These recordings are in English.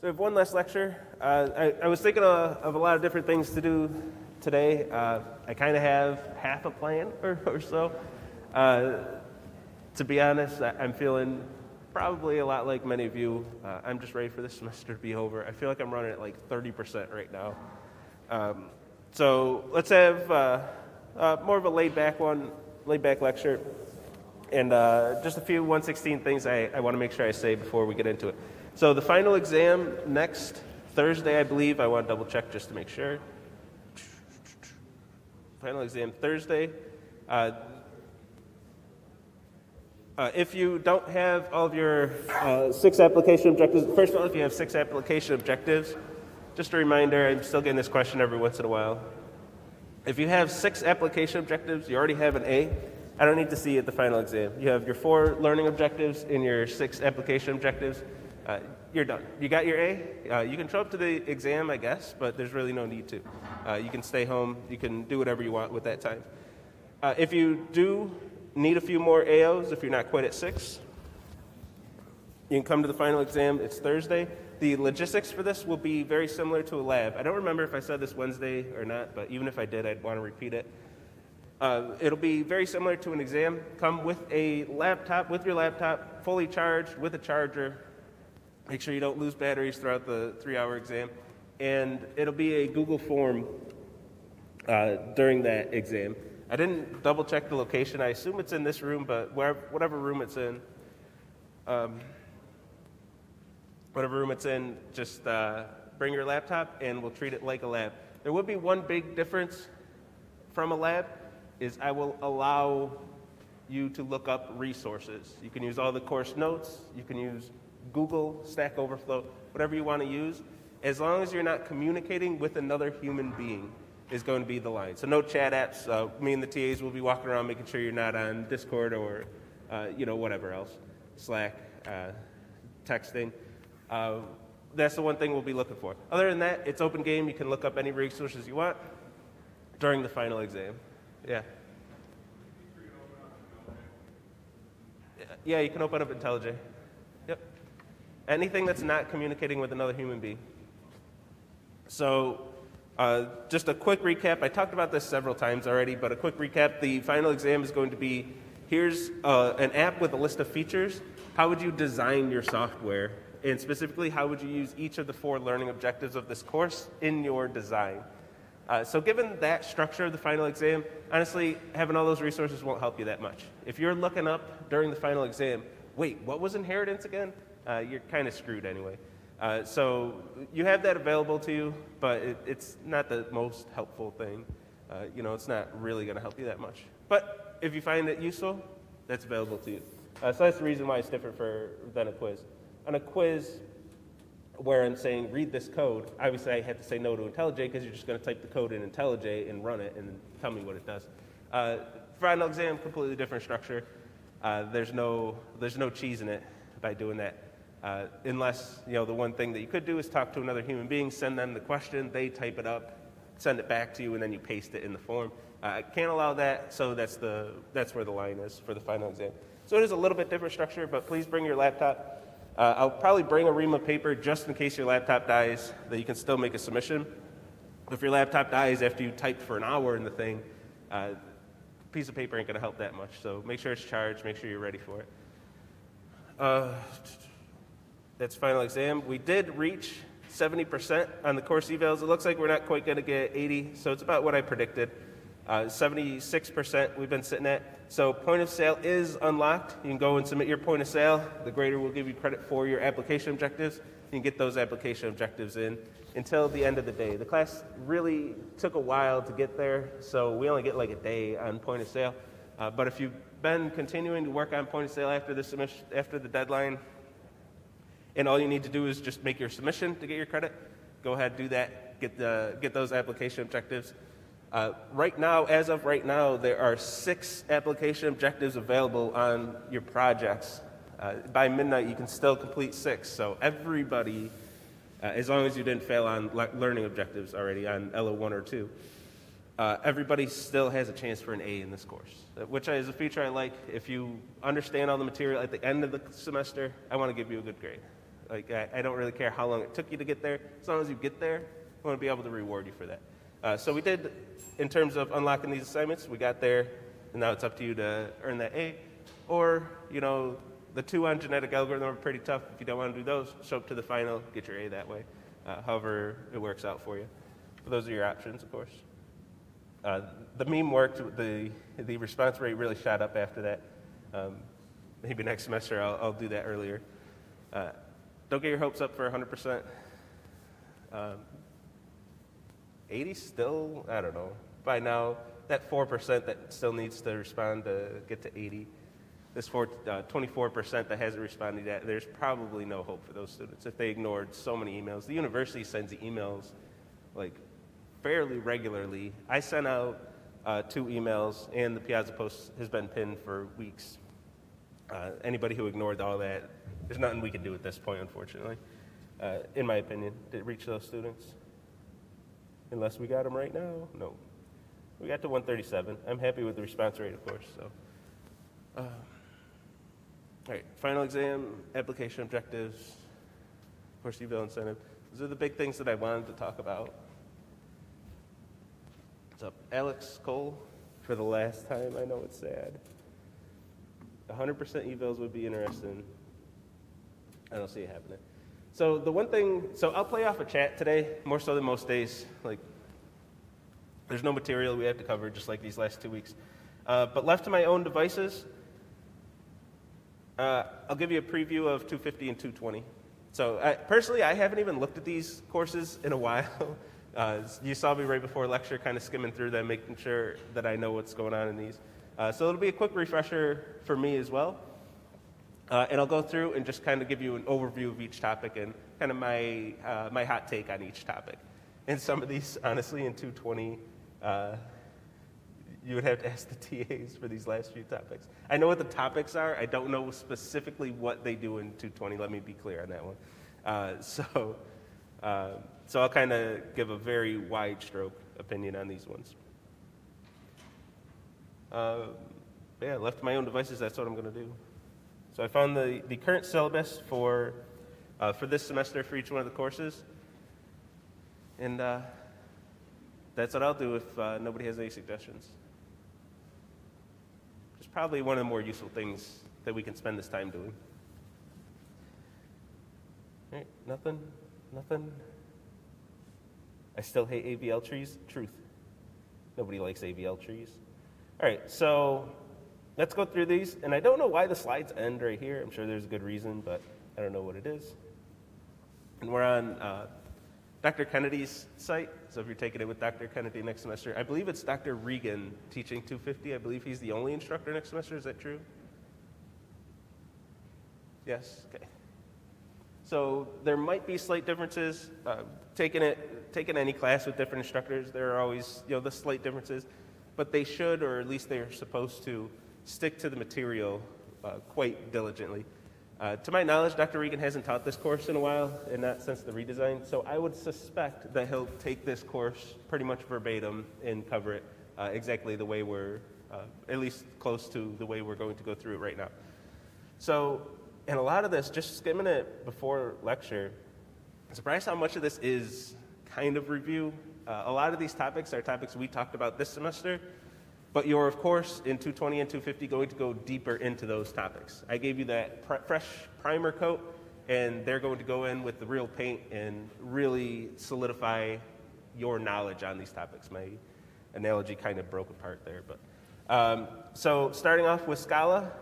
So we have one last lecture. I was thinking of a lot of different things to do today. I kind of have half a plan or so. To be honest, I'm feeling probably a lot like many of you. I'm just ready for this semester to be over. I feel like I'm running at like 30% right now. So let's have more of a laid back lecture, and just a few 116 things I want to make sure I say before we get into it. So the final exam next Thursday, I believe. I want to double check just to make sure. Final exam Thursday. If you don't have all of your 6 application objectives, first of all, if you have 6 application objectives, just a reminder, I'm still getting this question every once in a while. If you have 6 application objectives, you already have an A. I don't need to see you at the final exam. You have your 4 learning objectives and your 6 application objectives. You're done. You got your A. You can show up to the exam, I guess, but there's really no need to. You can stay home. You can do whatever you want with that time. If you do need a few more AOs, if you're not quite at 6, you can come to the final exam. It's Thursday. The logistics for this will be very similar to a lab. I don't remember if I said this Wednesday or not, but even if I did, I'd want to repeat it. It'll be very similar to an exam. Come with a laptop, with your laptop, fully charged, with a charger. Make sure you don't lose batteries throughout the 3-hour exam. And it'll be a Google form during that exam. I didn't double check the location. I assume it's in this room, but whatever room it's in, just bring your laptop and we'll treat it like a lab. There will be one big difference from a lab is I will allow you to look up resources. You can use all the course notes. You can use Google, Stack Overflow, whatever you want to use, as long as you're not communicating with another human being is going to be the line. So no chat apps. Me and the TAs will be walking around making sure you're not on Discord or, whatever else, Slack, texting. That's the one thing we'll be looking for. Other than that, it's open game. You can look up any resources you want during the final exam. Yeah. Yeah, you can open up IntelliJ. Yep. Anything that's not communicating with another human being. So just a quick recap. I talked about this several times already, but a quick recap. The final exam is going to be, here's an app with a list of features. How would you design your software? And specifically, how would you use each of the 4 learning objectives of this course in your design? So given that structure of the final exam, honestly, having all those resources won't help you that much. If you're looking up during the final exam, wait, what was inheritance again? You're kind of screwed anyway. So you have that available to you, but it's not the most helpful thing. It's not really going to help you that much. But if you find it useful, that's available to you. So that's the reason why it's different than a quiz. On a quiz, where I'm saying read this code, obviously I have to say no to IntelliJ because you're just going to type the code in IntelliJ and run it and tell me what it does. Final exam, completely different structure. There's no cheese in it by doing that. Unless, the one thing that you could do is talk to another human being, send them the question, they type it up, send it back to you, and then you paste it in the form. I can't allow that, so that's where the line is for the final exam. So it is a little bit different structure, but please bring your laptop. I'll probably bring a ream of paper just in case your laptop dies, that you can still make a submission. If your laptop dies after you typed for an hour in the thing, a piece of paper ain't going to help that much. So make sure it's charged, make sure you're ready for it. That's final exam. We did reach 70% on the course evals. It looks like we're not quite going to get 80, so it's about what I predicted. 76% we've been sitting at. So point of sale is unlocked. You can go and submit your point of sale. The grader will give you credit for your application objectives. You can get those application objectives in until the end of the day. The class really took a while to get there, so we only get like a day on point of sale. But if you've been continuing to work on point of sale after the deadline, and all you need to do is just make your submission to get your credit, go ahead, do that, get those application objectives. Right now, as of right now, there are 6 application objectives available on your projects. By midnight, you can still complete 6. So everybody, as long as you didn't fail on learning objectives already on LO1 or 2, everybody still has a chance for an A in this course, which is a feature I like. If you understand all the material at the end of the semester, I want to give you a good grade. Like, I don't really care how long it took you to get there. As long as you get there, I want to be able to reward you for that. So we did, in terms of unlocking these assignments, we got there, and now it's up to you to earn that A. Or, the 2 on genetic algorithm are pretty tough. If you don't want to do those, show up to the final, get your A that way. However it works out for you. But those are your options, of course. The meme worked. The response rate really shot up after that. Maybe next semester I'll do that earlier. Don't get your hopes up for 100%. 80 still, I don't know. By now, that 4% that still needs to respond to get to 80, this 24% that hasn't responded yet, there's probably no hope for those students if they ignored so many emails. The university sends emails like fairly regularly. I sent out 2 emails, and the Piazza post has been pinned for weeks. Anybody who ignored all that, there's nothing we can do at this point, unfortunately, in my opinion, to reach those students. Unless we got them right now. No. We got to 137. I'm happy with the response rate, of course. So, all right, final exam, application objectives, of course, eval incentive. Those are the big things that I wanted to talk about. What's up? Alex Cole, for the last time. I know it's sad. 100% evals would be interesting. I don't see it happening. So the one thing, I'll play off a chat today, more so than most days. Like, there's no material we have to cover, just like these last 2 weeks. But left to my own devices, I'll give you a preview of 250 and 220. So personally, I haven't even looked at these courses in a while. You saw me right before lecture kind of skimming through them, making sure that I know what's going on in these. So it'll be a quick refresher for me as well. And I'll go through and just kind of give you an overview of each topic and kind of my hot take on each topic. And some of these, honestly, in 220, you would have to ask the TAs for these last few topics. I know what the topics are. I don't know specifically what they do in 220. Let me be clear on that one. So I'll kind of give a very wide stroke opinion on these ones. Yeah, left to my own devices, that's what I'm going to do. So I found the current syllabus for this semester for each one of the courses. And that's what I'll do if nobody has any suggestions. It's probably one of the more useful things that we can spend this time doing. All right, nothing. I still hate AVL trees. Truth. Nobody likes AVL trees. All right, so let's go through these. And I don't know why the slides end right here. I'm sure there's a good reason, but I don't know what it is. And we're on Dr. Kennedy's site. So if you're taking it with Dr. Kennedy next semester, I believe it's Dr. Regan teaching 250. I believe he's the only instructor next semester. Is that true? Yes? Okay. So there might be slight differences. Taking any class with different instructors, there are always the slight differences. But they should, or at least they are supposed to, stick to the material quite diligently. To my knowledge, Dr. Regan hasn't taught this course in a while, and not since the redesign, so I would suspect that he'll take this course pretty much verbatim and cover it exactly the way we're, at least close to the way we're going to go through it right now. So, and a lot of this, just skimming it before lecture, I'm surprised how much of this is kind of review. A lot of these topics are topics we talked about this semester, but you're, of course, in 220 and 250 going to go deeper into those topics. I gave you that fresh primer coat, and they're going to go in with the real paint and really solidify your knowledge on these topics. My analogy kind of broke apart there. But so starting off with Scala,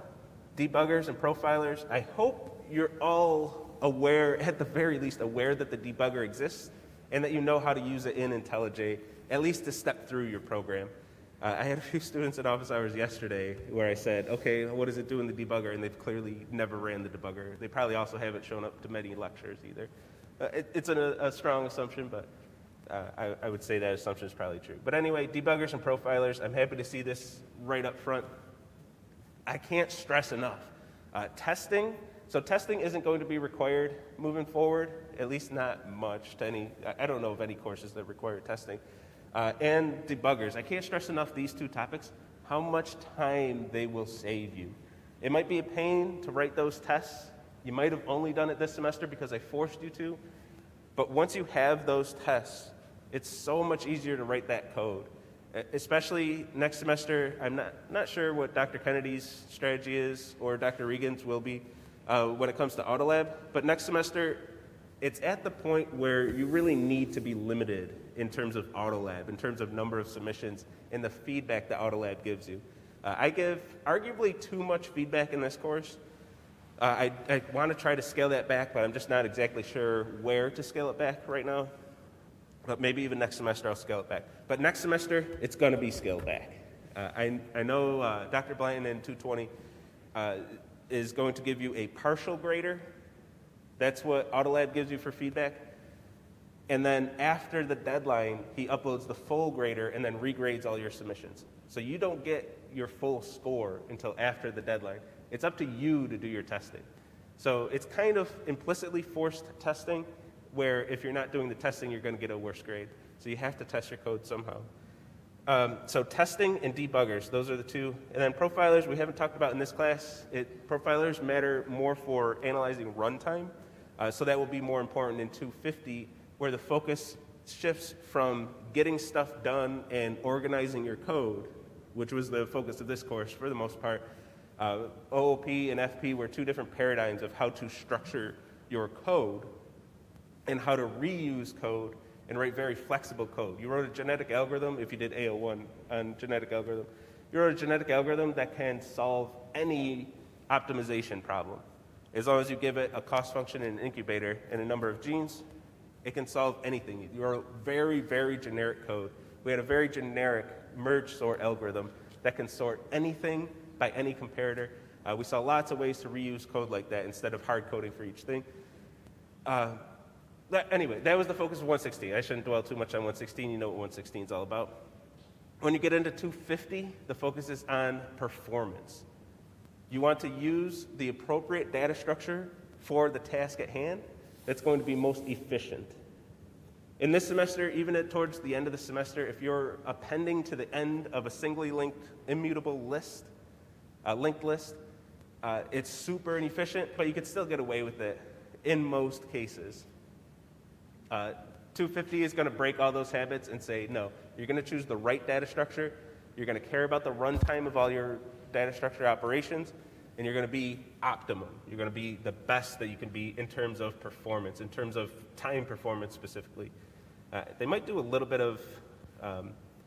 debuggers, and profilers, I hope you're all aware, at the very least, aware that the debugger exists, and that you know how to use it in IntelliJ, at least to step through your program. I had a few students in office hours yesterday where I said, okay, what does it do in the debugger? And they've clearly never ran the debugger. They probably also haven't shown up to many lectures either. It's a strong assumption, but I would say that assumption is probably true. But anyway, debuggers and profilers, I'm happy to see this right up front. I can't stress enough. Testing. So testing isn't going to be required moving forward, at least not much to any, I don't know of any courses that require testing. And debuggers. I can't stress enough these two topics, how much time they will save you. It might be a pain to write those tests, You might have only done it this semester because I forced you to, but once you have those tests, it's so much easier to write that code. Especially next semester, I'm not sure what Dr. Kennedy's strategy is or Dr. Regan's will be when it comes to Autolab, but next semester, it's at the point where you really need to be limited in terms of Autolab, in terms of number of submissions and the feedback that Autolab gives you. I give arguably too much feedback in this course. I want to try to scale that back, but I'm just not exactly sure where to scale it back right now. But maybe even next semester I'll scale it back. But next semester, it's going to be scaled back. I know Dr. Blanton in 220 is going to give you a partial grader. That's what Autolab gives you for feedback. And then after the deadline, he uploads the full grader and then regrades all your submissions. So you don't get your full score until after the deadline. It's up to you to do your testing. So it's kind of implicitly forced testing, where if you're not doing the testing, you're going to get a worse grade. So you have to test your code somehow. So testing and debuggers, those are the two. And then profilers, we haven't talked about in this class. Profilers matter more for analyzing runtime. So that will be more important in 250, where the focus shifts from getting stuff done and organizing your code, which was the focus of this course for the most part. OOP and FP were two different paradigms of how to structure your code and how to reuse code and write very flexible code. You wrote a genetic algorithm, if you did AO1 on genetic algorithm, you wrote a genetic algorithm that can solve any optimization problem. As long as you give it a cost function and an incubator and a number of genes, it can solve anything. You wrote very, very generic code. We had a very generic merge sort algorithm that can sort anything by any comparator. We saw lots of ways to reuse code like that instead of hard coding for each thing. Anyway, that was the focus of 116. I shouldn't dwell too much on 116. You know what 116 is all about. When you get into 250, the focus is on performance. You want to use the appropriate data structure for the task at hand that's going to be most efficient. In this semester, even towards the end of the semester, if you're appending to the end of a singly linked immutable list, linked list, it's super inefficient, but you could still get away with it in most cases. 250 is going to break all those habits and say, no, you're going to choose the right data structure, you're going to care about the runtime of all your data structure operations, and you're going to be optimum. You're going to be the best that you can be in terms of performance, in terms of time performance specifically. They might do a little bit of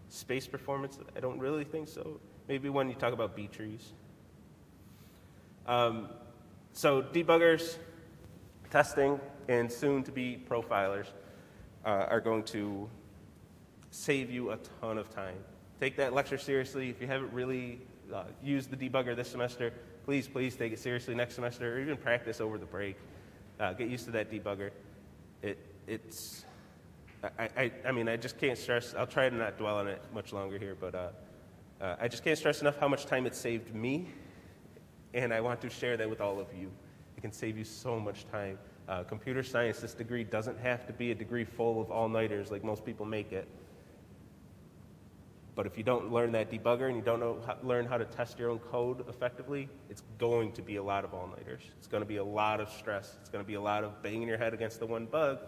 space performance. I don't really think so. Maybe when you talk about B trees. So debuggers, testing, and soon to be profilers are going to save you a ton of time. Take that lecture seriously. If you haven't really used the debugger this semester, please take it seriously next semester, or even practice over the break. Get used to that debugger. I mean, I just can't stress, I'll try to not dwell on it much longer here, but I just can't stress enough how much time it saved me, and I want to share that with all of you. It can save you so much time. Computer science, this degree doesn't have to be a degree full of all-nighters like most people make it. But if you don't learn that debugger and you don't learn how to test your own code effectively, it's going to be a lot of all-nighters. It's going to be a lot of stress. It's going to be a lot of banging your head against the one bug,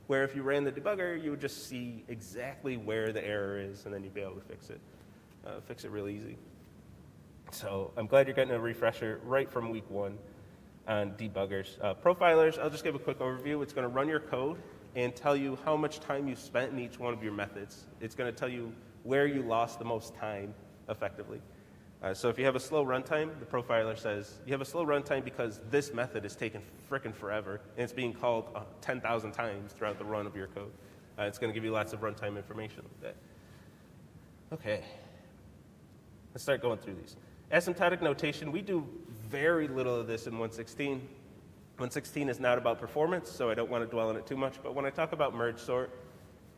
where if you ran the debugger, you would just see exactly where the error is, and then you'd be able to fix it real easy. So I'm glad you're getting a refresher right from week one on debuggers. Profilers, I'll just give a quick overview. It's going to run your code and tell you how much time you spent in each one of your methods. It's going to tell you where you lost the most time effectively. So if you have a slow runtime, the profiler says, you have a slow runtime because this method is taking frickin' forever, and it's being called 10,000 times throughout the run of your code. It's going to give you lots of runtime information like that. Okay, let's start going through these. Asymptotic notation, we do very little of this in 116. 116 is not about performance, so I don't want to dwell on it too much, but when I talk about merge sort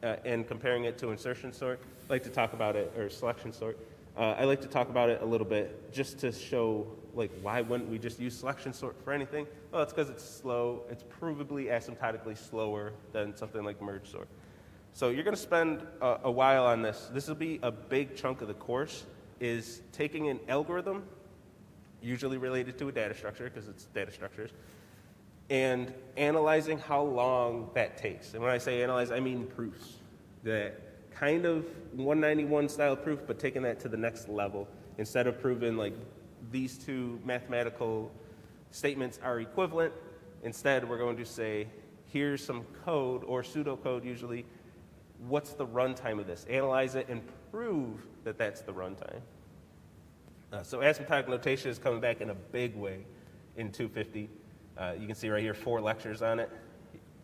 and comparing it to insertion sort, I like to talk about it, or selection sort, I like to talk about it a little bit just to show, like, why wouldn't we just use selection sort for anything? Well, it's because it's slow. It's provably asymptotically slower than something like merge sort. So you're going to spend a while on this. This will be a big chunk of the course, is taking an algorithm, usually related to a data structure, because it's data structures, and analyzing how long that takes. And when I say analyze, I mean proofs. That kind of 191 style proof, but taking that to the next level. Instead of proving like these two mathematical statements are equivalent, instead we're going to say, here's some code or pseudocode usually. What's the runtime of this? Analyze it and prove that that's the runtime. So asymptotic notation is coming back in a big way in 250. You can see right here 4 lectures on it.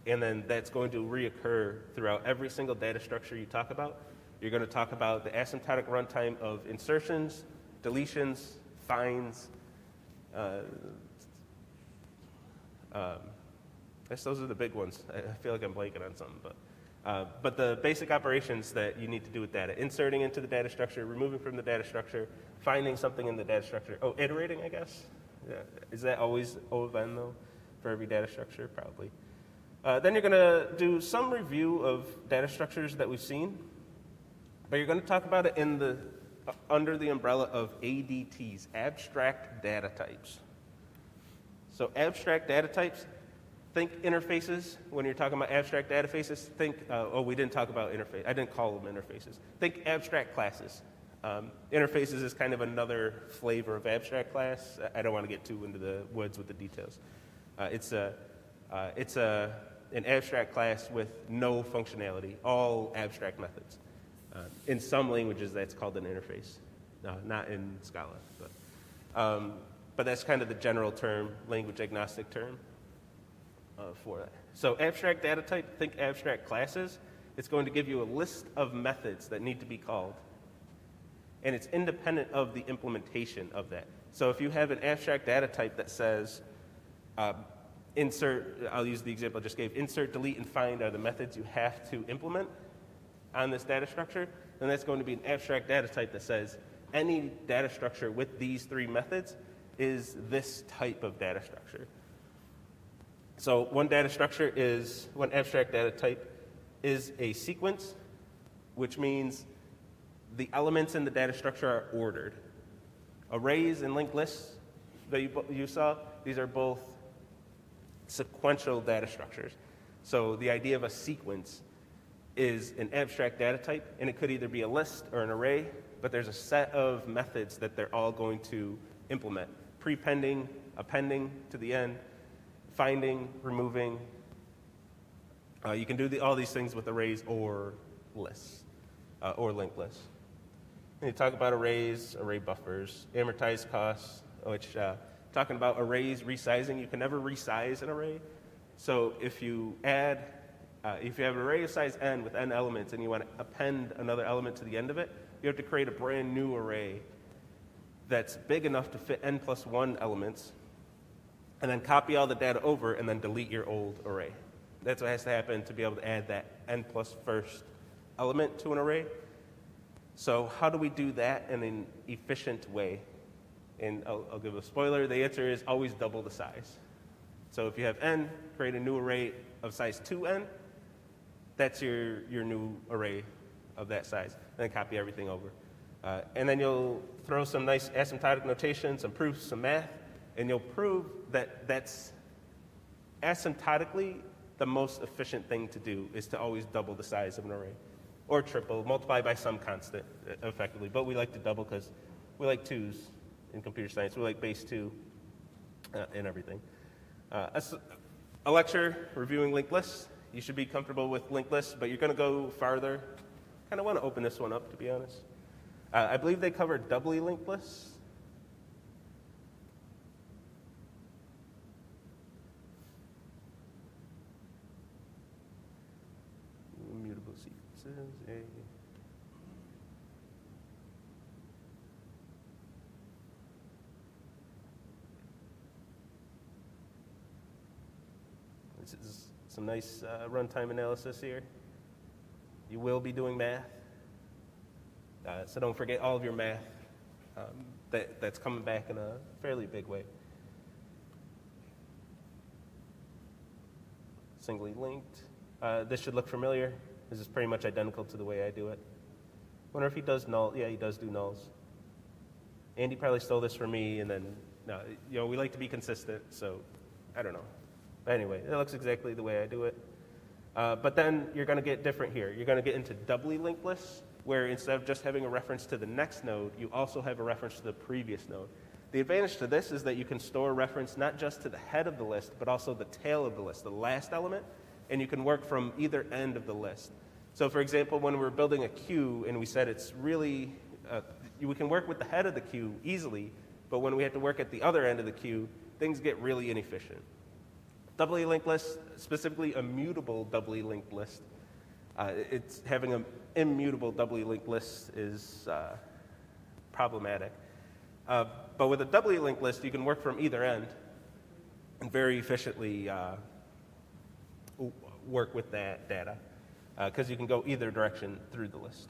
And then that's going to reoccur throughout every single data structure you talk about. You're going to talk about the asymptotic runtime of insertions, deletions, finds. I guess those are the big ones. I feel like I'm blanking on something, but the basic operations that you need to do with data: inserting into the data structure, removing from the data structure, finding something in the data structure. Oh, iterating, I guess. Yeah. Is that always O of n though for every data structure? Probably. Then you're going to do some review of data structures that we've seen, but you're going to talk about it in the under the umbrella of ADTs, abstract data types. So abstract data types, think interfaces. When you're talking about abstract databases, think, we didn't talk about interface. I didn't call them interfaces. Think abstract classes. Interfaces is kind of another flavor of abstract class. I don't want to get too into the woods with the details. It's an abstract class with no functionality, all abstract methods. In some languages, that's called an interface. No, not in Scala, but that's kind of the general term, language agnostic term for that. So abstract data type, think abstract classes. It's going to give you a list of methods that need to be called, and it's independent of the implementation of that. So if you have an abstract data type that says insert, I'll use the example I just gave, insert, delete, and find are the methods you have to implement on this data structure, then that's going to be an abstract data type that says any data structure with these 3 methods is this type of data structure. So one abstract data type is a sequence, which means the elements in the data structure are ordered. Arrays and linked lists that you saw, these are both sequential data structures. So the idea of a sequence is an abstract data type, and it could either be a list or an array, but there's a set of methods that they're all going to implement. Prepending, appending to the end, finding, removing. You can do all these things with arrays or lists, or linked lists. And you talk about arrays, array buffers, amortized costs, which talking about arrays, resizing, you can never resize an array. So if you have an array of size n with n elements and you want to append another element to the end of it, you have to create a brand new array that's big enough to fit n plus 1 elements, and then copy all the data over and then delete your old array. That's what has to happen to be able to add that n plus first element to an array. So how do we do that in an efficient way? And I'll give a spoiler. The answer is always double the size. So if you have n, create a new array of size 2n. That's your new array of that size. And then copy everything over. And then you'll throw some nice asymptotic notation, some proofs, some math, and you'll prove that that's asymptotically the most efficient thing to do is to always double the size of an array. Or triple, multiply by some constant, effectively. But we like to double because we like 2s in computer science. We like base 2 and everything. A lecture reviewing linked lists. You should be comfortable with linked lists, but you're going to go farther. Kind of want to open this one up, to be honest. I believe they cover doubly linked lists. Immutable sequences. This is some nice runtime analysis here. You will be doing math. So don't forget all of your math. That's coming back in a fairly big way. Singly linked. This should look familiar. This is pretty much identical to the way I do it. Wonder if he does null. Yeah, he does do nulls. Andy probably stole this from me, and then we like to be consistent. So I don't know. But anyway, it looks exactly the way I do it. But then you're going to get different here. You're going to get into doubly linked lists, where instead of just having a reference to the next node, you also have a reference to the previous node. The advantage to this is that you can store a reference not just to the head of the list, but also the tail of the list, the last element, and you can work from either end of the list. So for example, when we're building a queue and we said it's really, we can work with the head of the queue easily, but when we have to work at the other end of the queue, things get really inefficient. Doubly linked list, specifically a mutable doubly linked list. It's having an immutable doubly linked list is problematic. But with a doubly linked list, you can work from either end and very efficiently work with that data because you can go either direction through the list.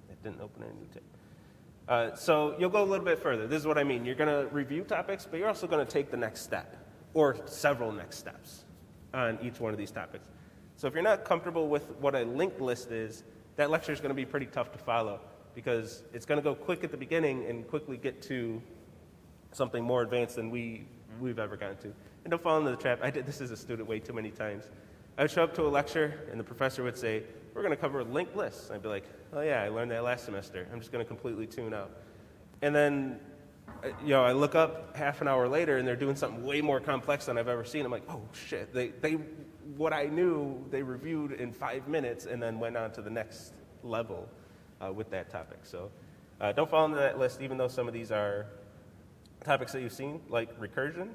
It didn't open any new tab. So you'll go a little bit further. This is what I mean. You're going to review topics, but you're also going to take the next step or several next steps on each one of these topics. So if you're not comfortable with what a linked list is, that lecture is going to be pretty tough to follow because it's going to go quick at the beginning and quickly get to something more advanced than we've ever gotten to. And don't fall into the trap. I did this as a student way too many times. I would show up to a lecture and the professor would say, we're going to cover linked lists. I'd be like, oh yeah, I learned that last semester. I'm just going to completely tune out. And then I look up half an hour later and they're doing something way more complex than I've ever seen. I'm like, oh shit, what I knew, they reviewed in 5 minutes and then went on to the next level with that topic. So don't fall into that list, even though some of these are topics that you've seen, like recursion.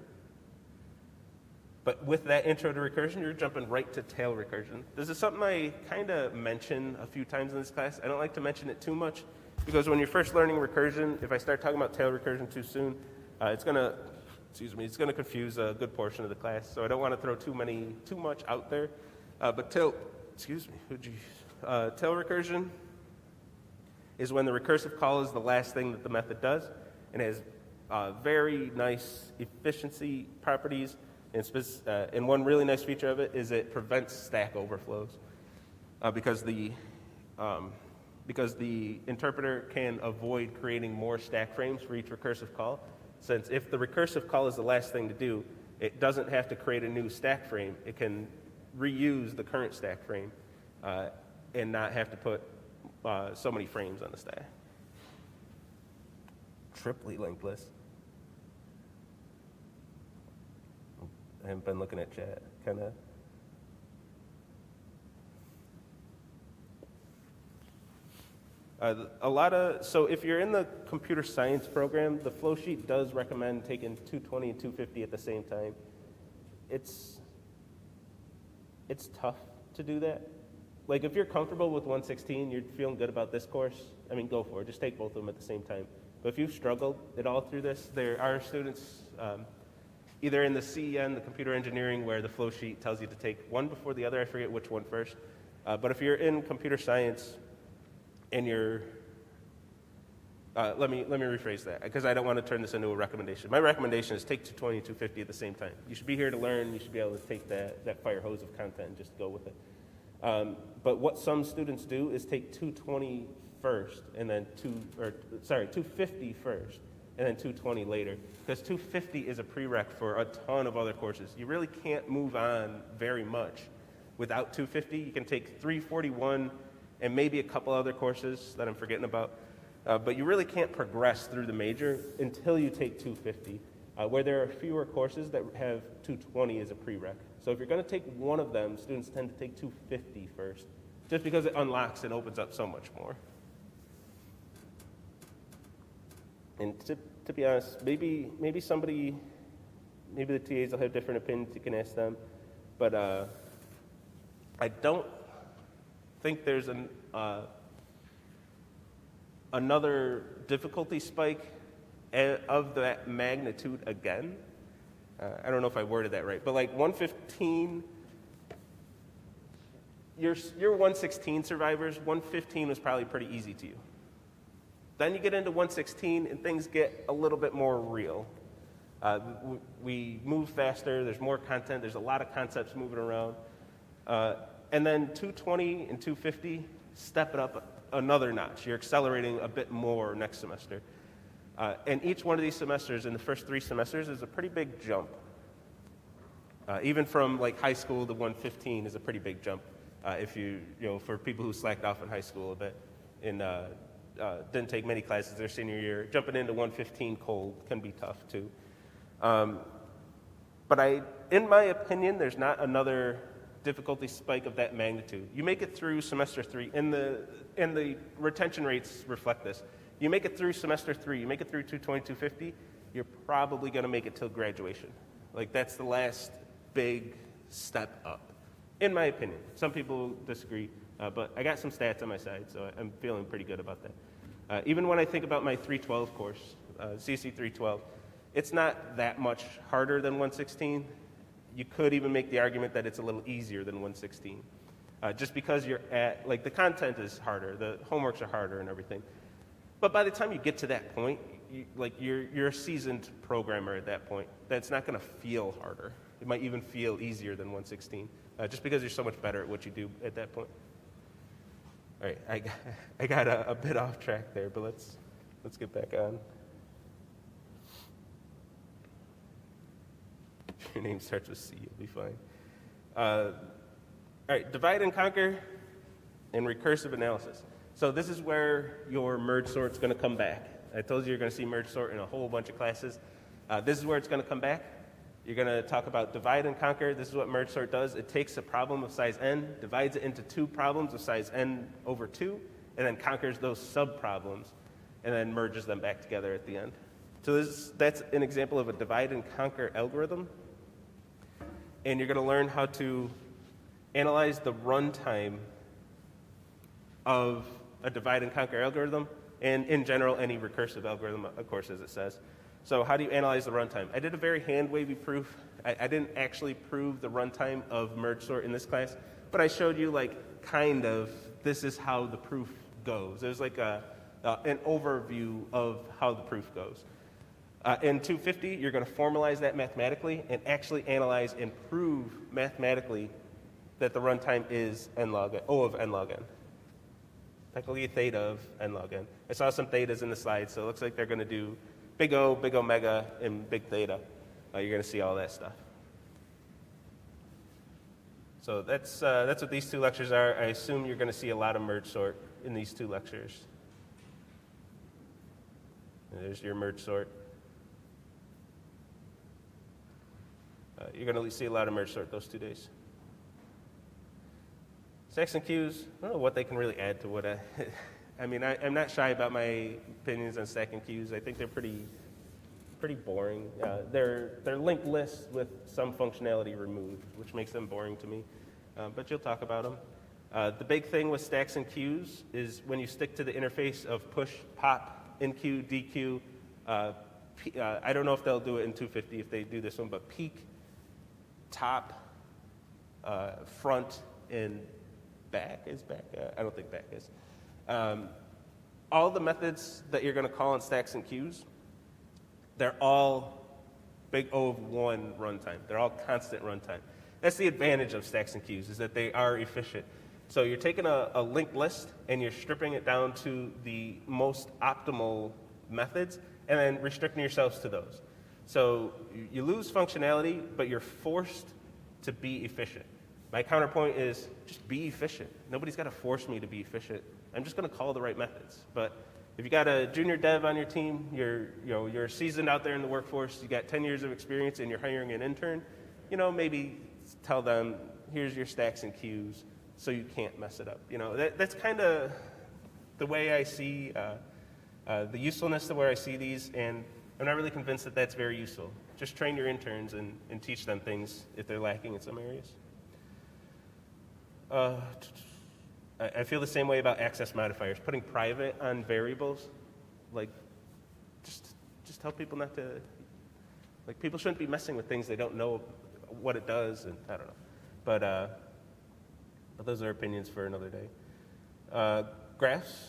But with that intro to recursion, you're jumping right to tail recursion. This is something I kind of mention a few times in this class. I don't like to mention it too much because when you're first learning recursion, if I start talking about tail recursion too soon, it's going to confuse a good portion of the class. So I don't want to throw too much out there. But tail recursion is when the recursive call is the last thing that the method does, and it has very nice efficiency properties. And one really nice feature of it is it prevents stack overflows because the interpreter can avoid creating more stack frames for each recursive call. Since if the recursive call is the last thing to do, it doesn't have to create a new stack frame. It can reuse the current stack frame and not have to put so many frames on the stack. Triply linked list. I haven't been looking at chat, kind of. So if you're in the computer science program, the flow sheet does recommend taking 220 and 250 at the same time. It's tough to do that. Like if you're comfortable with 116, you're feeling good about this course, I mean, go for it. Just take both of them at the same time. But if you've struggled at all through this, there are students either in the CEN, the computer engineering, where the flow sheet tells you to take one before the other. I forget which one first. But if you're in computer science and you're, let me rephrase that because I don't want to turn this into a recommendation. My recommendation is take 220 and 250 at the same time. You should be here to learn. You should be able to take that fire hose of content and just go with it. But what some students do is take 220 first and then 250 first and then 220 later, because 250 is a prereq for a ton of other courses. You really can't move on very much without 250. You can take 341 and maybe a couple other courses that I'm forgetting about, but you really can't progress through the major until you take 250, where there are fewer courses that have 220 as a prereq. So if you're going to take one of them, students tend to take 250 first, just because it unlocks and opens up so much more. And to be honest, maybe the TAs will have different opinions. You can ask them, but I don't think there's another difficulty spike of that magnitude again. I don't know if I worded that right, but like 115, your 116 survivors, 115 was probably pretty easy to you. Then you get into 116 and things get a little bit more real. We move faster, there's more content, there's a lot of concepts moving around. And then 220 and 250, step it up another notch. You're accelerating a bit more next semester. And each one of these semesters in the first 3 semesters is a pretty big jump. Even from like high school to 115 is a pretty big jump. If for people who slacked off in high school a bit and didn't take many classes their senior year, jumping into 115 cold can be tough too. But in my opinion, there's not another difficulty spike of that magnitude. You make it through semester 3, and the retention rates reflect this. You make it through semester 3, you make it through 220, 250, you're probably going to make it till graduation. Like that's the last big step up, in my opinion. Some people disagree, but I got some stats on my side, so I'm feeling pretty good about that. Even when I think about my 312 course, CSE 312, it's not that much harder than 116. You could even make the argument that it's a little easier than 116. Just because you're at, like the content is harder, the homeworks are harder and everything. But by the time you get to that point, you're a seasoned programmer at that point. That's not going to feel harder. It might even feel easier than 116, just because you're so much better at what you do at that point. All right, I got a bit off track there, but let's get back on. If your name starts with C, you'll be fine. All right, divide and conquer and recursive analysis. So this is where your merge sort's going to come back. I told you you're going to see merge sort in a whole bunch of classes. This is where it's going to come back. You're going to talk about divide and conquer. This is what merge sort does. It takes a problem of size n, divides it into 2 problems of size n over 2, and then conquers those sub-problems, and then merges them back together at the end. So that's an example of a divide and conquer algorithm. And you're going to learn how to analyze the runtime of a divide and conquer algorithm, and in general, any recursive algorithm, of course, as it says. So how do you analyze the runtime? I did a very hand-wavy proof. I didn't actually prove the runtime of merge sort in this class, but I showed you kind of, this is how the proof goes. It was like an overview of how the proof goes. In 250, you're going to formalize that mathematically and actually analyze and prove mathematically that the runtime is O of n log n. Technically theta of n log n. I saw some thetas in the slides, so it looks like they're going to do big O, big omega, and big theta. You're going to see all that stuff. So that's what these 2 lectures are. I assume you're going to see a lot of merge sort in these 2 lectures. And there's your merge sort. You're going to see a lot of merge sort those 2 days. Stacks and queues, I don't know what they can really add to what I mean, I'm not shy about my opinions on stack and queues. I think they're pretty boring. They're linked lists with some functionality removed, which makes them boring to me. But you'll talk about them. The big thing with stacks and queues is when you stick to the interface of push, pop, enqueue, dequeue. I don't know if they'll do it in 250 if they do this one, but peak, top, front, and back is back. I don't think back is. All the methods that you're going to call in stacks and queues, they're all big O of 1 runtime. They're all constant runtime. That's the advantage of stacks and queues, is that they are efficient. So you're taking a linked list and you're stripping it down to the most optimal methods and then restricting yourselves to those. So you lose functionality, but you're forced to be efficient. My counterpoint is just be efficient. Nobody's got to force me to be efficient. I'm just going to call the right methods. But if you got a junior dev on your team, you're seasoned out there in the workforce, you got 10 years of experience, and you're hiring an intern, maybe tell them, here's your stacks and queues, so you can't mess it up. That's kind of the way I see the usefulness of where I see these, and I'm not really convinced that that's very useful. Just train your interns and teach them things if they're lacking in some areas. I feel the same way about access modifiers. Putting private on variables, just tell people not to, people shouldn't be messing with things they don't know what it does, and I don't know. But those are opinions for another day. Graphs.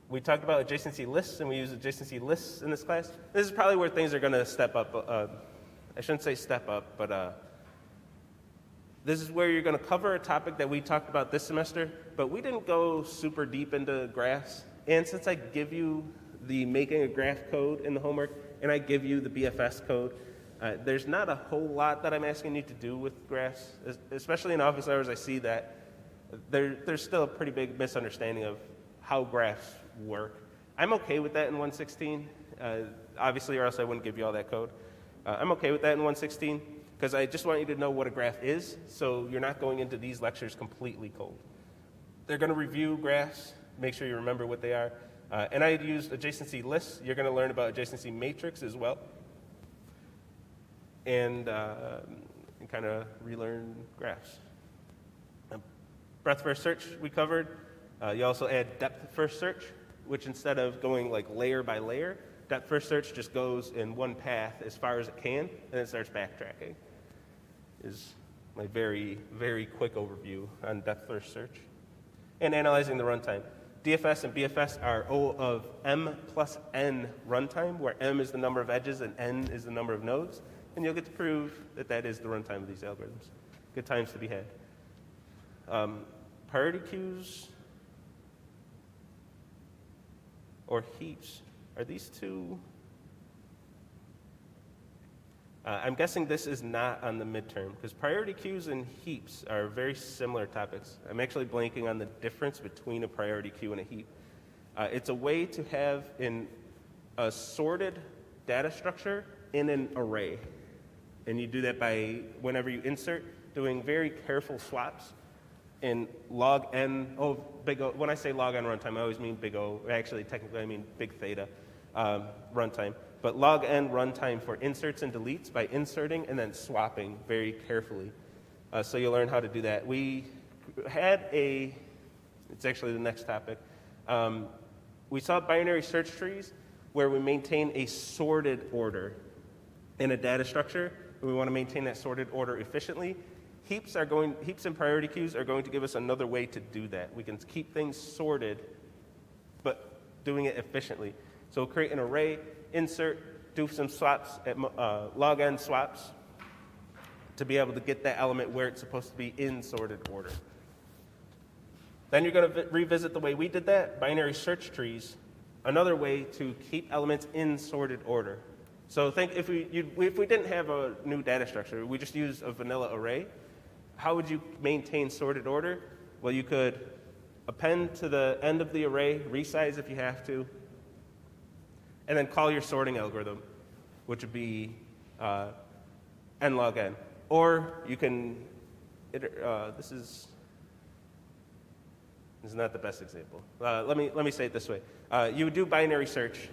We talked about adjacency lists, and we use adjacency lists in this class. This is probably where things are going to step up. I shouldn't say step up, but this is where you're going to cover a topic that we talked about this semester, but we didn't go super deep into graphs. And since I give you the making a graph code in the homework, and I give you the BFS code. There's not a whole lot that I'm asking you to do with graphs, especially in office hours. I see that there's still a pretty big misunderstanding of how graphs work. I'm okay with that in 116, obviously, or else I wouldn't give you all that code. I'm okay with that in 116 because I just want you to know what a graph is, so you're not going into these lectures completely cold. They're going to review graphs, make sure you remember what they are, and I used adjacency lists. You're going to learn about adjacency matrix as well, and kind of relearn graphs. Breadth first search we covered. You also add depth first search, which instead of going like layer by layer, depth first search just goes in one path as far as it can, and it starts backtracking. Is my very, very quick overview on depth first search. And analyzing the runtime. DFS and BFS are O of M plus N runtime, where M is the number of edges and N is the number of nodes, and you'll get to prove that that is the runtime of these algorithms. Good times to be had. Priority queues or heaps, are these two? I'm guessing this is not on the midterm, because priority queues and heaps are very similar topics. I'm actually blanking on the difference between a priority queue and a heap. It's a way to have a sorted data structure in an array. And you do that by, whenever you insert, doing very careful swaps in log n, big O. When I say log n runtime, I always mean big O. Actually, technically, I mean big theta runtime. But log n runtime for inserts and deletes by inserting and then swapping very carefully. So you'll learn how to do that. We had it's actually the next topic. We saw binary search trees where we maintain a sorted order in a data structure. We want to maintain that sorted order efficiently. Heaps and priority queues are going to give us another way to do that. We can keep things sorted, but doing it efficiently. So we'll create an array, insert, do some swaps, log n swaps, to be able to get that element where it's supposed to be in sorted order. Then you're going to revisit the way we did that, binary search trees, another way to keep elements in sorted order. So think if we didn't have a new data structure, we just used a vanilla array, how would you maintain sorted order? Well, you could append to the end of the array, resize if you have to, and then call your sorting algorithm, which would be n log n. Or you can, this is not the best example. Let me say it this way. You would do binary search,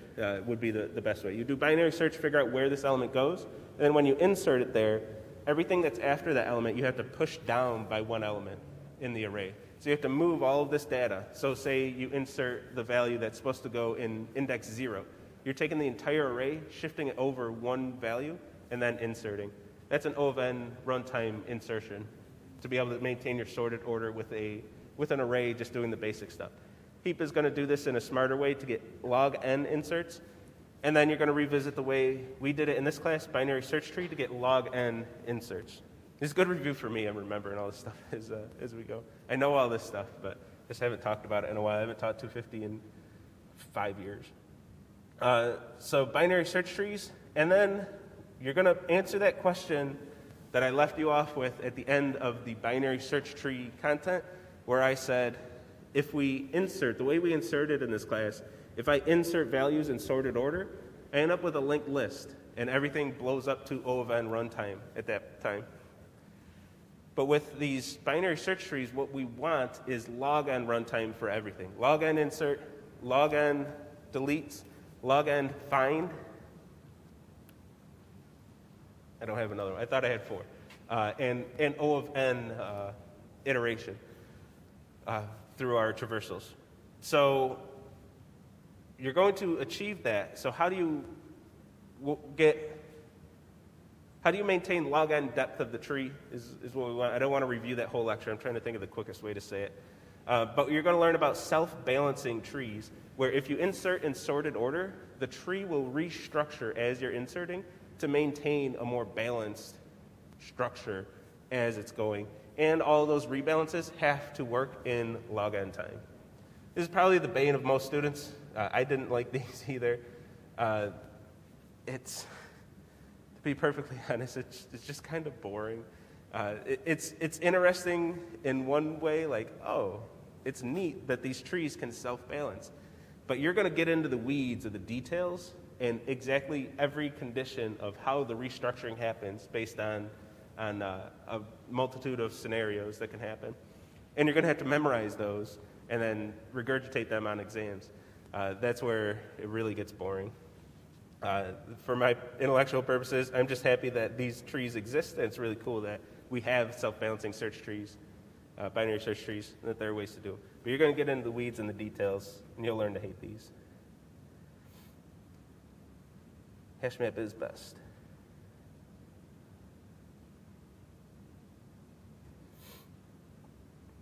would be the best way. You do binary search, figure out where this element goes, and then when you insert it there, everything that's after that element, you have to push down by one element in the array. So you have to move all of this data. So say you insert the value that's supposed to go in index 0. You're taking the entire array, shifting it over one value, and then inserting. That's an O of n runtime insertion to be able to maintain your sorted order with an array just doing the basic stuff. Heap is going to do this in a smarter way to get log n inserts. And then you're going to revisit the way we did it in this class, binary search tree, to get log n inserts. It's a good review for me. I'm remembering all this stuff as we go. I know all this stuff, but I just haven't talked about it in a while. I haven't taught 250 in 5 years. So binary search trees, and then you're going to answer that question that I left you off with at the end of the binary search tree content, where I said, if we insert, the way we inserted in this class, if I insert values in sorted order, I end up with a linked list, and everything blows up to O of n runtime at that time. But with these binary search trees, what we want is log n runtime for everything. Log n insert, log n deletes, log n find. I don't have another one. I thought I had 4. And O of n iteration through our traversals. So you're going to achieve that. So how do you maintain log n depth of the tree is what we want. I don't want to review that whole lecture. I'm trying to think of the quickest way to say it. But you're going to learn about self-balancing trees, where if you insert in sorted order, the tree will restructure as you're inserting to maintain a more balanced structure as it's going. And all those rebalances have to work in log n time. This is probably the bane of most students. I didn't like these either. It's, to be perfectly honest, it's just kind of boring. It's interesting in one way, like, oh, it's neat that these trees can self-balance. But you're going to get into the weeds of the details and exactly every condition of how the restructuring happens based on a multitude of scenarios that can happen. And you're going to have to memorize those and then regurgitate them on exams. That's where it really gets boring. For my intellectual purposes, I'm just happy that these trees exist, and it's really cool that we have self-balancing search trees, binary search trees, that there are ways to do it. But you're going to get into the weeds and the details, and you'll learn to hate these. Hash map is best.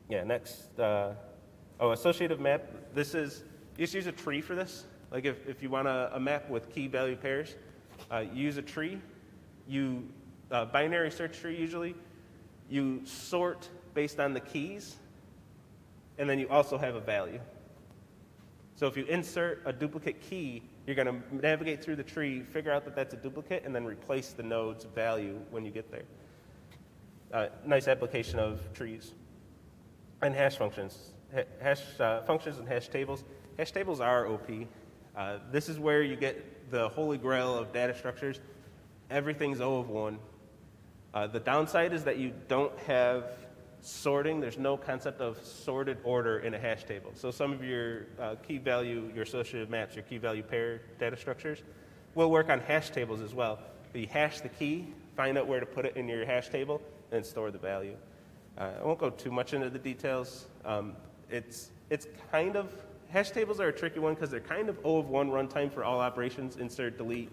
Yeah, next. Associative map. This is, you just use a tree for this. Like if you want a map with key value pairs, you use a tree. You binary search tree usually. You sort based on the keys, and then you also have a value. So if you insert a duplicate key, you're going to navigate through the tree, figure out that that's a duplicate, and then replace the node's value when you get there. Nice application of trees. And hash functions. Hash functions and hash tables. Hash tables are OP. This is where you get the holy grail of data structures. Everything's O of 1. The downside is that you don't have sorting. There's no concept of sorted order in a hash table. So some of your key value, your associative maps, your key value pair data structures will work on hash tables as well. You hash the key, find out where to put it in your hash table, and store the value. I won't go too much into the details. It's kind of, hash tables are a tricky one because they're kind of O of 1 runtime for all operations, insert, delete,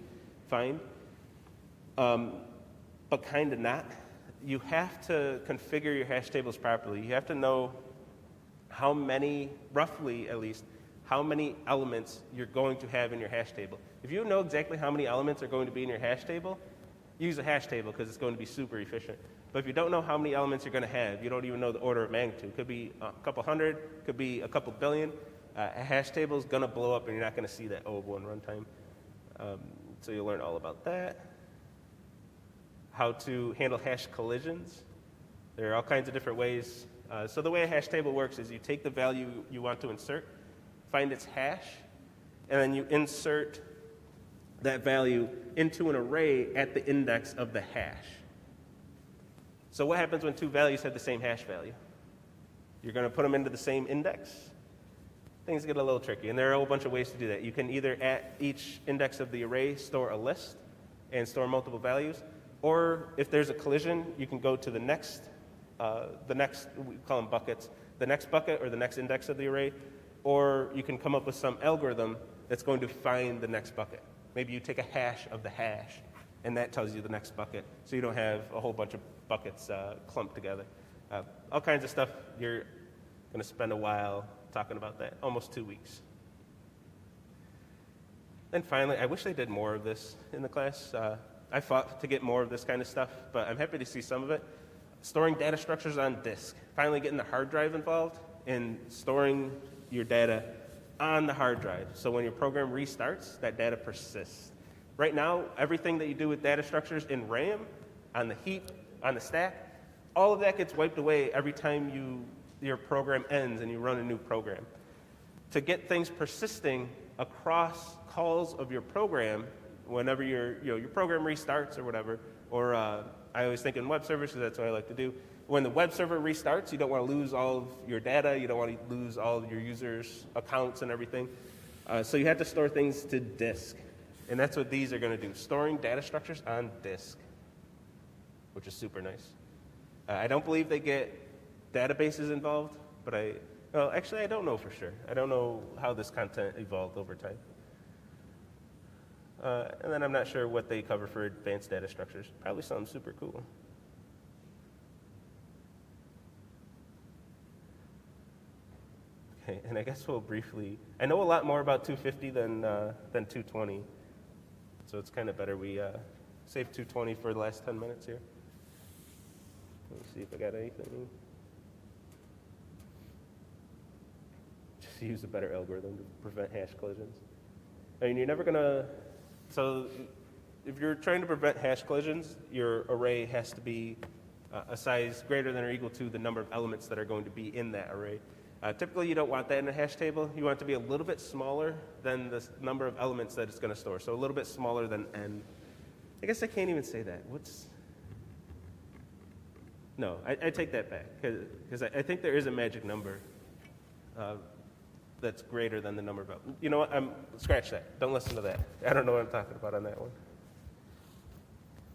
find, but kind of not. You have to configure your hash tables properly. You have to know how many, roughly at least, how many elements you're going to have in your hash table. If you know exactly how many elements are going to be in your hash table, use a hash table because it's going to be super efficient. But if you don't know how many elements you're going to have, you don't even know the order of magnitude. Could be a couple hundred, could be a couple billion. A hash table is going to blow up and you're not going to see that O of 1 runtime. So you'll learn all about that. How to handle hash collisions. There are all kinds of different ways. So the way a hash table works is you take the value you want to insert, find its hash, and then you insert that value into an array at the index of the hash. So what happens when two values have the same hash value? You're going to put them into the same index. Things get a little tricky, and there are a whole bunch of ways to do that. You can either at each index of the array store a list and store multiple values, or if there's a collision, you can go to the next, we call them buckets, the next bucket or the next index of the array, or you can come up with some algorithm that's going to find the next bucket. Maybe you take a hash of the hash, and that tells you the next bucket, so you don't have a whole bunch of buckets clumped together. All kinds of stuff. You're going to spend a while talking about that, almost 2 weeks. Then finally, I wish they did more of this in the class. I fought to get more of this kind of stuff, but I'm happy to see some of it. Storing data structures on disk. Finally getting the hard drive involved in storing your data on the hard drive. So when your program restarts, that data persists. Right now, everything that you do with data structures in RAM, on the heap, on the stack, all of that gets wiped away every time your program ends and you run a new program. To get things persisting across calls of your program, whenever your program restarts or whatever, or I always think in web servers because that's what I like to do. When the web server restarts, you don't want to lose all of your data. You don't want to lose all of your users' accounts and everything. So you have to store things to disk. And that's what these are going to do, storing data structures on disk, which is super nice. I don't believe they get databases involved, but actually I don't know for sure. I don't know how this content evolved over time. And then I'm not sure what they cover for advanced data structures. Probably something super cool. Okay, and I guess we'll briefly, I know a lot more about 250 than 220. So it's kind of better we save 220 for the last 10 minutes here. Let me see if I got anything. to use a better algorithm to prevent hash collisions. I mean, you're never going to, so if you're trying to prevent hash collisions, your array has to be a size greater than or equal to the number of elements that are going to be in that array. Typically, you don't want that in a hash table. You want it to be a little bit smaller than the number of elements that it's going to store. So a little bit smaller than n. I guess I can't even say that. No, I take that back, because I think there is a magic number that's greater than the number of elements. You know what? Scratch that. Don't listen to that. I don't know what I'm talking about on that one.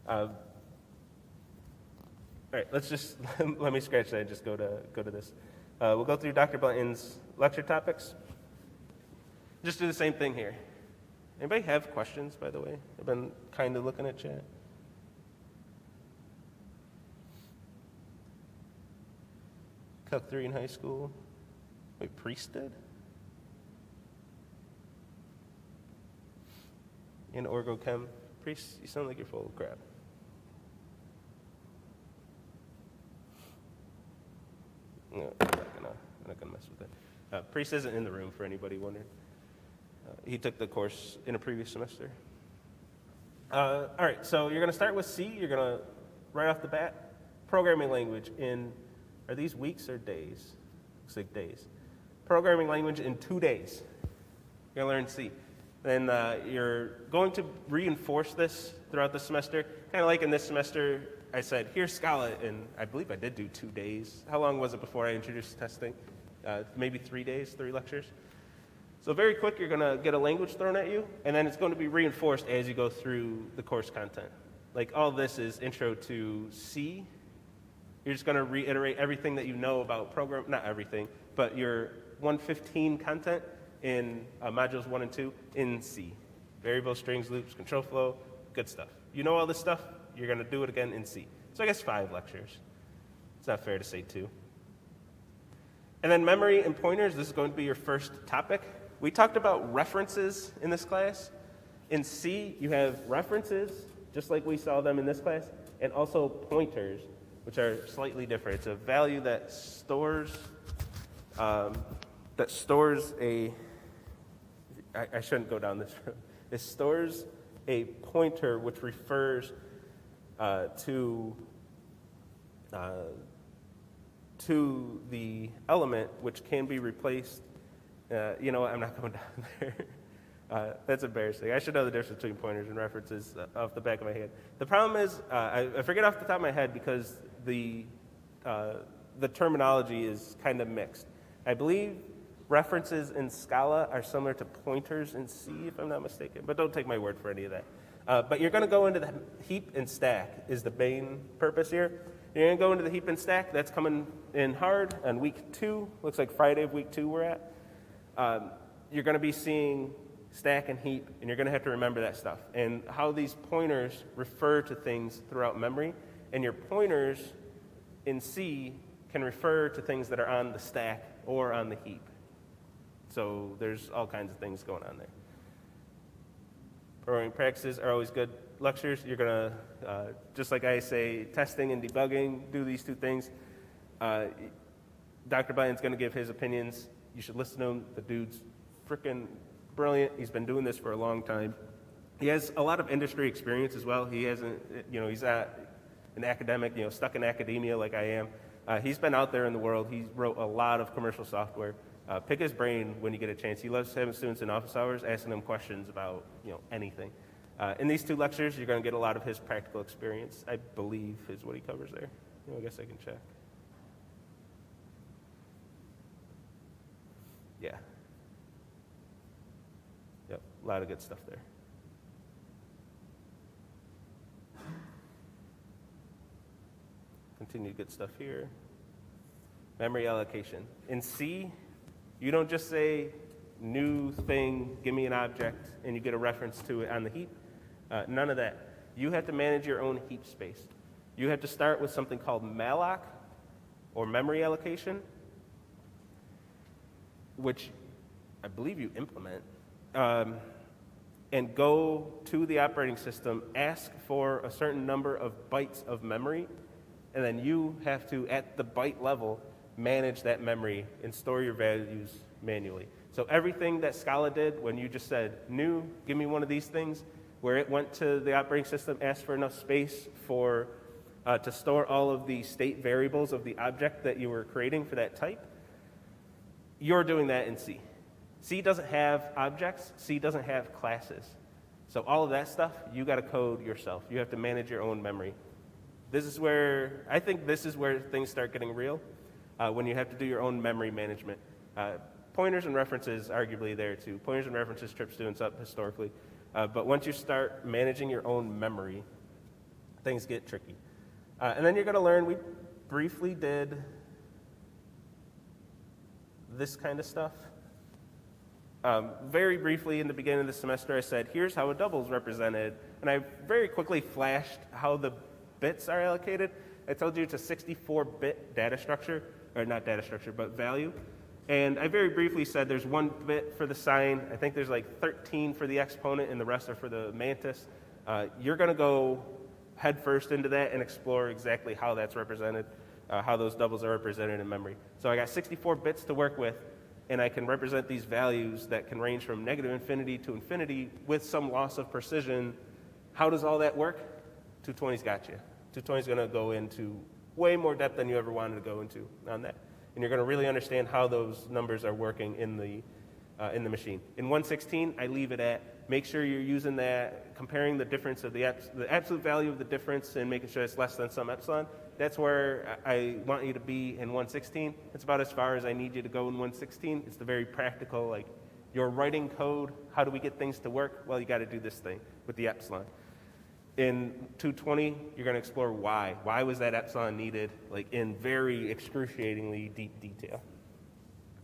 All right, let's just let me scratch that and just go to this. We'll go through Dr. Blanton's lecture topics. Just do the same thing here. Anybody have questions, by the way? I've been kind of looking at chat. Calc 3 in high school. Wait, Priest did? In Orgo Chem. Priest, you sound like you're full of crap. No, I'm not gonna mess with it. Priest isn't in the room for anybody wondering. He took the course in a previous semester. All right, so you're gonna start with C. You're gonna, right off the bat, programming language in, are these weeks or days? Looks like days. Programming language in 2 days. You're gonna learn C. Then you're going to reinforce this throughout the semester. Kind of like in this semester, I said, here's Scala, and I believe I did do 2 days. How long was it before I introduced testing? Maybe 3 days, 3 lectures. So very quick, you're going to get a language thrown at you, and then it's going to be reinforced as you go through the course content. Like all this is intro to C. You're just going to reiterate everything that you know about program, not everything, but your 115 content in modules 1 and 2 in C. Variables, strings, loops, control flow, good stuff. You know all this stuff, you're going to do it again in C. So I guess 5 lectures. It's not fair to say 2. And then memory and pointers, this is going to be your first topic. We talked about references in this class. In C, you have references, just like we saw them in this class, and also pointers, which are slightly different. It's a value that stores a, I shouldn't go down this road. It stores a pointer which refers to the element which can be replaced. You know what, I'm not going down there. That's embarrassing. I should know the difference between pointers and references off the back of my head. The problem is, I forget off the top of my head because the terminology is kind of mixed. I believe references in Scala are similar to pointers in C, if I'm not mistaken, but don't take my word for any of that. But you're going to go into the heap and stack is the main purpose here. You're going to go into the heap and stack. That's coming in hard on week 2. Looks like Friday of week 2 we're at. You're going to be seeing stack and heap, and you're going to have to remember that stuff and how these pointers refer to things throughout memory. And your pointers in C can refer to things that are on the stack or on the heap. So there's all kinds of things going on there. Programming practices are always good lectures. You're going to, just like I say, testing and debugging, do these 2 things. Dr. Blanton's going to give his opinions. You should listen to him. The dude's freaking brilliant. He's been doing this for a long time. He has a lot of industry experience as well. He hasn't, he's not an academic, stuck in academia like I am. He's been out there in the world. He wrote a lot of commercial software. Pick his brain when you get a chance. He loves having students in office hours, asking them questions about anything. In these 2 lectures, you're going to get a lot of his practical experience, I believe, is what he covers there. I guess I can check. Yeah. Yep, a lot of good stuff there. Continued good stuff here. Memory allocation. In C, you don't just say, new thing, give me an object, and you get a reference to it on the heap. None of that. You have to manage your own heap space. You have to start with something called malloc, or memory allocation, which I believe you implement, and go to the operating system, ask for a certain number of bytes of memory, and then you have to, at the byte level, manage that memory and store your values manually. So everything that Scala did when you just said, new, give me one of these things, where it went to the operating system, asked for enough space for to store all of the state variables of the object that you were creating for that type, you're doing that in C. C doesn't have objects. C doesn't have classes. So all of that stuff, you got to code yourself. You have to manage your own memory. I think this is where things start getting real, when you have to do your own memory management. Pointers and references, arguably there too. Pointers and references trip students up historically. But once you start managing your own memory, things get tricky. And then you're going to learn, we briefly did this kind of stuff. Very briefly in the beginning of the semester, I said, here's how a double is represented. And I very quickly flashed how the bits are allocated. I told you it's a 64-bit data structure, or not data structure, but value. And I very briefly said there's 1 bit for the sign. I think there's like 13 for the exponent, and the rest are for the mantis. You're going to go head first into that and explore exactly how that's represented, how those doubles are represented in memory. So I got 64 bits to work with, and I can represent these values that can range from negative infinity to infinity with some loss of precision. How does all that work? 220's got you. 220's going to go into way more depth than you ever wanted to go into on that. And you're going to really understand how those numbers are working in the machine. In 116, I leave it at make sure you're using that, comparing the difference of the absolute value of the difference and making sure it's less than some epsilon. That's where I want you to be in 116. It's about as far as I need you to go in 116. It's the very practical, like, you're writing code. How do we get things to work? Well, you got to do this thing with the epsilon. In 220, you're going to explore why. Why was that epsilon needed, like, in very excruciatingly deep detail?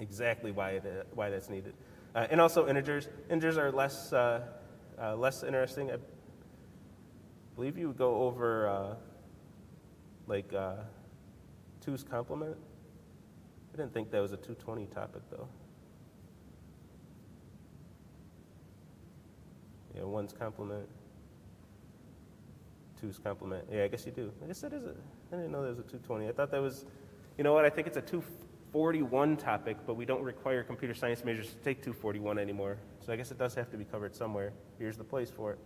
Exactly why that's needed. And also integers. Integers are less interesting. I believe you would go over 2's complement. I didn't think that was a 220 topic, though. Yeah, 1's complement. 2's complement. Yeah, I guess you do. I guess that is I didn't know there was a 220. I thought that was, you know what, I think it's a 241 topic, but we don't require computer science majors to take 241 anymore. So I guess it does have to be covered somewhere. Here's the place for it.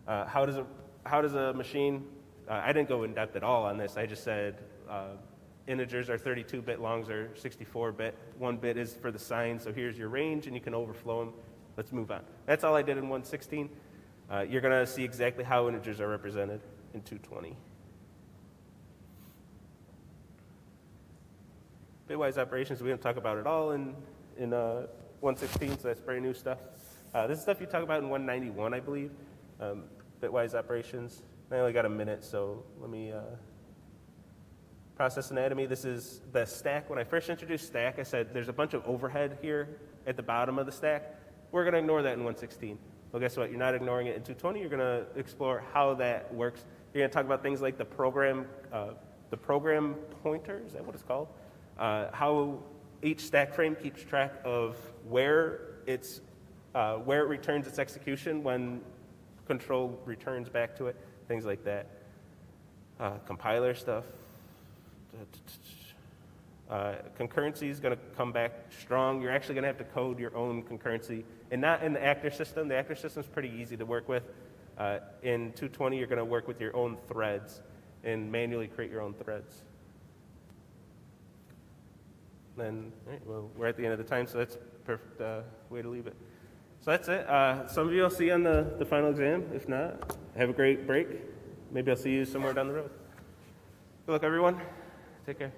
How does a machine, I didn't go in depth at all on this. I just said integers are 32-bit, longs are 64-bit. 1 bit is for the sign, so here's your range, and you can overflow them. Let's move on. That's all I did in 116. You're going to see exactly how integers are represented in 220. Bitwise Operations, we didn't talk about it all in 116, so that's brand new stuff. This is stuff you talk about in 191, I believe. Bitwise Operations. I only got a minute, so let me process anatomy. This is the stack. When I first introduced stack, I said there's a bunch of overhead here at the bottom of the stack. We're going to ignore that in 116. Well, guess what? You're not ignoring it in 220. You're going to explore how that works. You're going to talk about things like the program pointer. Is that what it's called? How each stack frame keeps track of where it returns its execution when control returns back to it. Things like that. Compiler stuff. Concurrency is going to come back strong. You're actually going to have to code your own concurrency, and not in the actor system. The actor system is pretty easy to work with. In 220, you're going to work with your own threads and manually create your own threads. Then, all right, well, we're at the end of the time, so that's a perfect way to leave it. So that's it. Some of you I'll see on the final exam. If not, have a great break. Maybe I'll see you somewhere down the road. Good luck, everyone. Take care.